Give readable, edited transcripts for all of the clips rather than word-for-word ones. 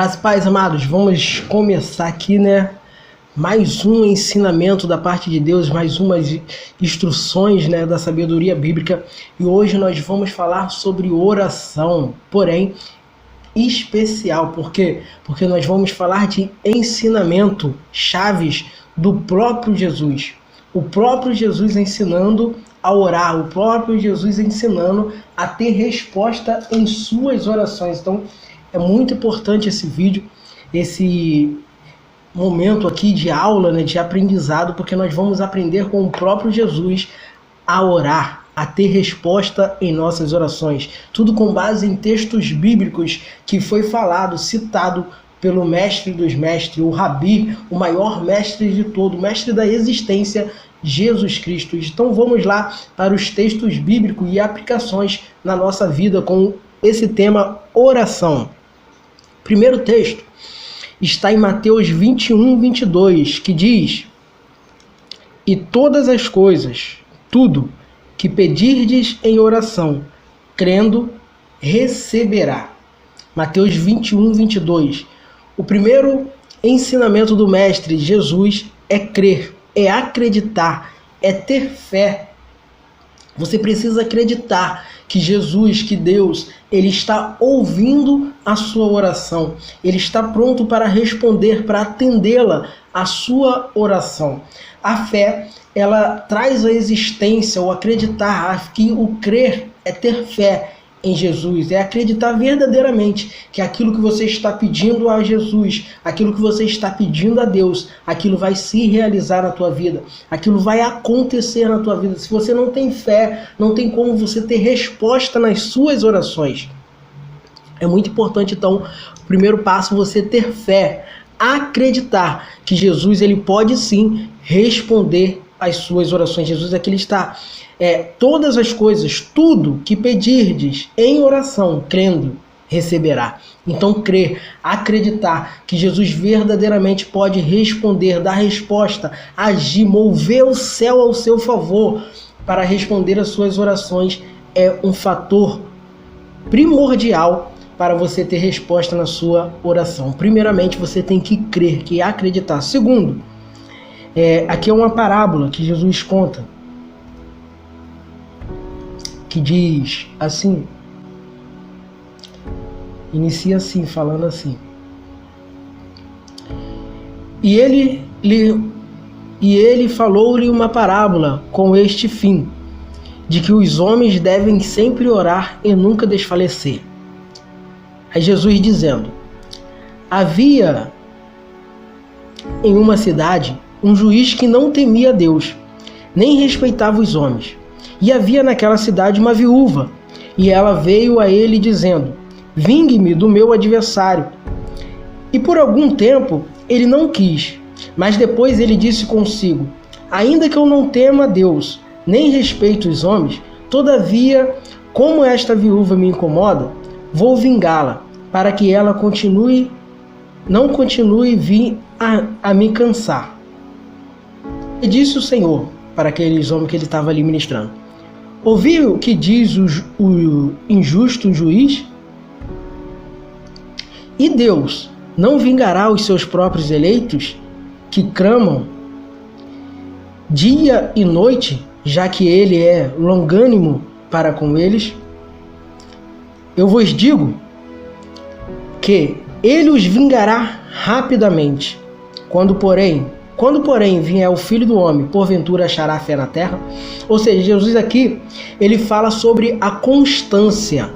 As pais amados, vamos começar aqui, mais um ensinamento da parte de Deus, mais umas instruções, da sabedoria bíblica. E hoje nós vamos falar sobre oração, porém especial. Por quê? Porque nós vamos falar de ensinamento, chaves do próprio Jesus. O próprio Jesus ensinando a orar, o próprio Jesus ensinando a ter resposta em suas orações. Então, é muito importante esse vídeo, esse momento aqui de aula, de aprendizado, porque nós vamos aprender com o próprio Jesus a orar, a ter resposta em nossas orações. Tudo com base em textos bíblicos que foi falado, citado pelo mestre dos mestres, o Rabi, o maior mestre de todo, o mestre da existência, Jesus Cristo. Então vamos lá para os textos bíblicos e aplicações na nossa vida com esse tema oração. Primeiro texto está em Mateus 21, 22, que diz: E todas as coisas, tudo que pedirdes em oração, crendo, receberá. Mateus 21, 22. O primeiro ensinamento do Mestre Jesus é crer, é acreditar, é ter fé. Você precisa acreditar que Jesus, que Deus, Ele está ouvindo a sua oração. Ele está pronto para responder, para atendê-la, a sua oração. A fé, ela traz à existência, o acreditar, que o crer é ter fé em Jesus, é acreditar verdadeiramente que aquilo que você está pedindo a Jesus, aquilo que você está pedindo a Deus, aquilo vai se realizar na tua vida, aquilo vai acontecer na tua vida. Se você não tem fé, não tem como você ter resposta nas suas orações. É muito importante, então, o primeiro passo, você ter fé, acreditar que Jesus, ele pode sim responder às suas orações. Jesus aqui, ele está todas as coisas, tudo que pedirdes em oração, crendo, receberá. Então crer, acreditar que Jesus verdadeiramente pode responder, dar resposta, agir, mover o céu ao seu favor para responder às suas orações é um fator primordial para você ter resposta na sua oração. Primeiramente, você tem que crer, que acreditar. Segundo, aqui é uma parábola que Jesus conta, que diz assim, inicia assim, falando assim: E ele falou-lhe uma parábola com este fim, de que os homens devem sempre orar e nunca desfalecer. Aí Jesus dizendo: Havia em uma cidade um juiz que não temia Deus, nem respeitava os homens. E havia naquela cidade uma viúva, e ela veio a ele dizendo: Vingue-me do meu adversário. E por algum tempo ele não quis, mas depois ele disse consigo: Ainda que eu não tema a Deus, nem respeito os homens, todavia, como esta viúva me incomoda, vou vingá-la, para que ela não continue vir a me cansar. E disse o Senhor para aqueles homens que ele estava ali ministrando: Ouviu o que diz o injusto juiz? E Deus não vingará os seus próprios eleitos, que clamam dia e noite, já que ele é longânimo para com eles? Eu vos digo que ele os vingará rapidamente. Quando porém vier o Filho do Homem, porventura achará fé na terra? Ou seja, Jesus aqui, ele fala sobre a constância,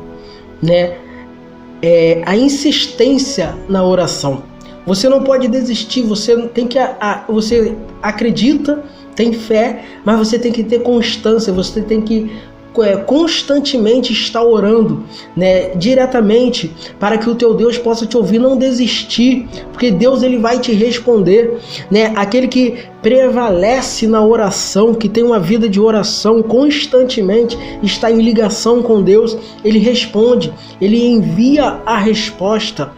a insistência na oração. Você não pode desistir, você tem que você acredita, tem fé, mas você tem que ter constância, você tem que constantemente estar orando, diretamente, para que o teu Deus possa te ouvir. Não desistir, porque Deus, ele vai te responder, aquele que prevalece na oração, que tem uma vida de oração constantemente, está em ligação com Deus, ele responde, ele envia a resposta,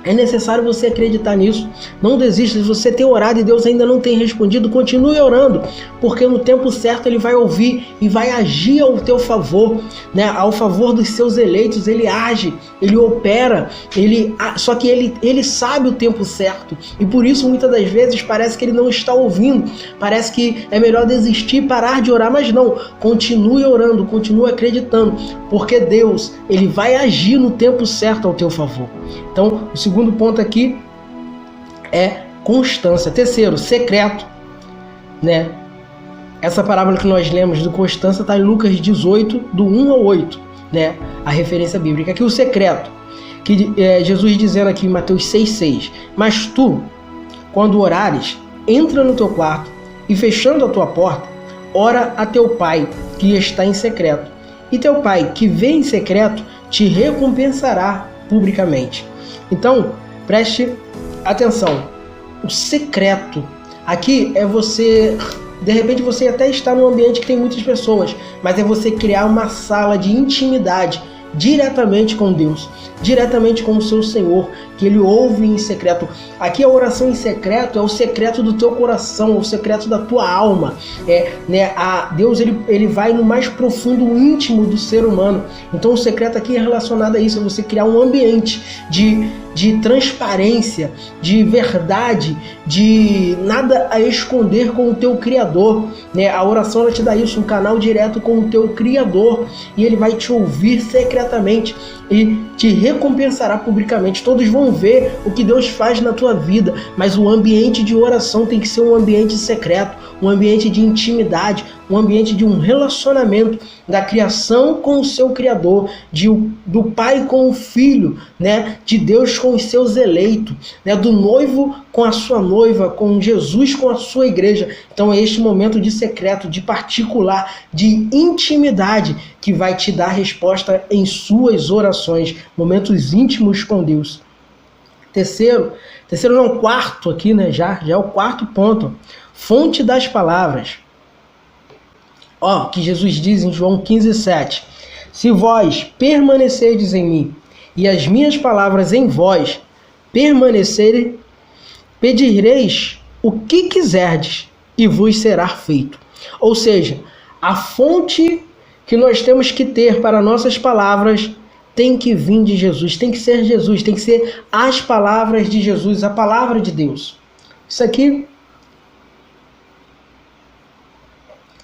É necessário você acreditar nisso. Não desista. Se você tem orado e Deus ainda não tem respondido, continue orando, porque no tempo certo Ele vai ouvir e vai agir ao teu favor, né? Ao favor dos seus eleitos. Ele age, Ele opera, só que ele sabe o tempo certo, e por isso muitas das vezes parece que Ele não está ouvindo, parece que é melhor desistir e parar de orar, mas não, continue orando, continue acreditando, porque Deus, Ele vai agir no tempo certo ao teu favor. Então, o segundo ponto aqui é constância. Terceiro, secreto, né? Essa parábola que nós lemos do constância está em Lucas 18, do 1 ao 8, né? A referência bíblica. Aqui o secreto, que Jesus dizendo aqui em Mateus 6,6: mas tu, quando orares, entra no teu quarto e, fechando a tua porta, ora a teu pai que está em secreto, e teu pai que vê em secreto te recompensará publicamente. Então, preste atenção. O secreto aqui é você, de repente você até está num ambiente que tem muitas pessoas, mas é você criar uma sala de intimidade diretamente com Deus, diretamente com o seu Senhor, que Ele ouve em secreto. Aqui a oração em secreto é o secreto do teu coração, o secreto da tua alma. Deus ele vai no mais profundo íntimo do ser humano. Então o secreto aqui é relacionado a isso, é você criar um ambiente de transparência, de verdade, de nada a esconder com o teu Criador, né? A oração ela te dá isso, um canal direto com o teu Criador, e Ele vai te ouvir secretamente e te recompensará publicamente. Todos vão ver o que Deus faz na tua vida, mas o ambiente de oração tem que ser um ambiente secreto, um ambiente de intimidade, um ambiente de um relacionamento da criação com o seu Criador, do pai com o filho, né? De Deus com os seus eleitos, né? Do noivo com a sua noiva, com Jesus com a sua igreja. Então é este momento de secreto, de particular, de intimidade, que vai te dar resposta em suas orações, momentos íntimos com Deus. Quarto aqui, né? Já é o quarto ponto. Fonte das palavras. Que Jesus diz em João 15,7: se vós permanecerdes em mim e as minhas palavras em vós permanecerem, pedireis o que quiserdes e vos será feito. Ou seja, a fonte que nós temos que ter para nossas palavras tem que vir de Jesus, tem que ser Jesus, tem que ser as palavras de Jesus, a palavra de Deus. Isso aqui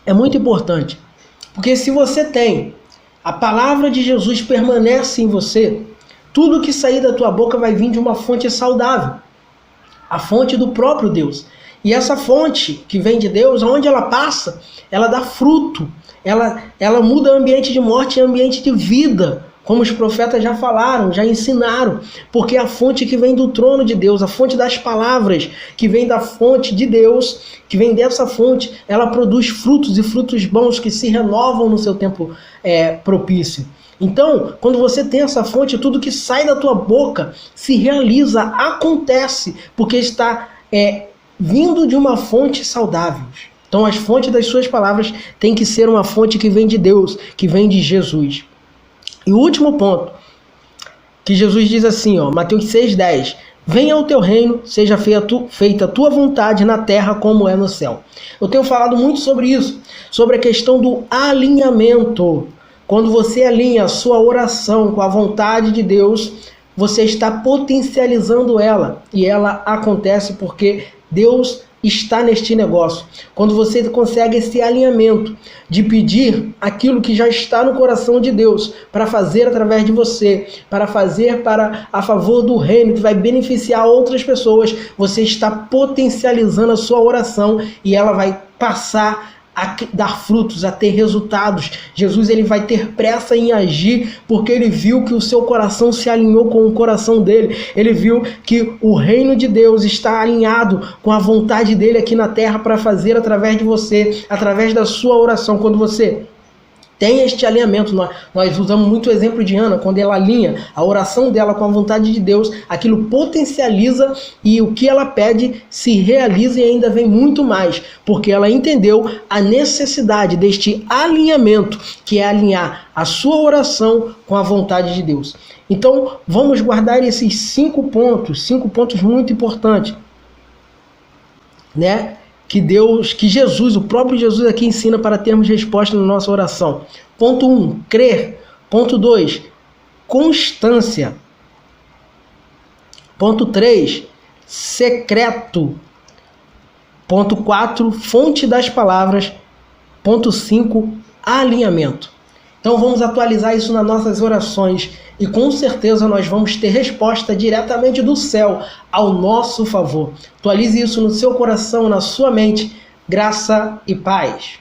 é muito importante, porque se você tem a palavra de Jesus permanece em você, tudo que sair da tua boca vai vir de uma fonte saudável, a fonte do próprio Deus. E essa fonte que vem de Deus, aonde ela passa, ela dá fruto, ela muda ambiente de morte em ambiente de vida, como os profetas já falaram, já ensinaram, porque a fonte que vem do trono de Deus, a fonte das palavras, que vem da fonte de Deus, que vem dessa fonte, ela produz frutos, e frutos bons que se renovam no seu tempo propício. Então, quando você tem essa fonte, tudo que sai da tua boca se realiza, acontece, porque está vindo de uma fonte saudável. Então, as fontes das suas palavras tem que ser uma fonte que vem de Deus, que vem de Jesus. E o último ponto, que Jesus diz assim, Mateus 6,10: venha o teu reino, seja feita a tua vontade na terra como é no céu. Eu tenho falado muito sobre isso, sobre a questão do alinhamento. Quando você alinha a sua oração com a vontade de Deus, você está potencializando ela, e ela acontece porque Deus está neste negócio. Quando você consegue esse alinhamento de pedir aquilo que já está no coração de Deus para fazer através de você, para fazer a favor do reino, que vai beneficiar outras pessoas, você está potencializando a sua oração e ela vai passar a dar frutos, a ter resultados. Jesus ele vai ter pressa em agir, porque ele viu que o seu coração se alinhou com o coração dele. Ele viu que o reino de Deus está alinhado com a vontade dele aqui na terra para fazer através de você, através da sua oração. Quando você tem este alinhamento. Nós usamos muito o exemplo de Ana, quando ela alinha a oração dela com a vontade de Deus, aquilo potencializa e o que ela pede se realiza e ainda vem muito mais, porque ela entendeu a necessidade deste alinhamento, que é alinhar a sua oração com a vontade de Deus. Então, vamos guardar esses 5 pontos muito importantes, né? Que Jesus, o próprio Jesus aqui ensina para termos resposta na nossa oração. Ponto 1, crer. Ponto 2, constância. Ponto 3, secreto. Ponto 4, fonte das palavras. Ponto 5, alinhamento. Então vamos atualizar isso nas nossas orações e com certeza nós vamos ter resposta diretamente do céu ao nosso favor. Atualize isso no seu coração, na sua mente. Graça e paz.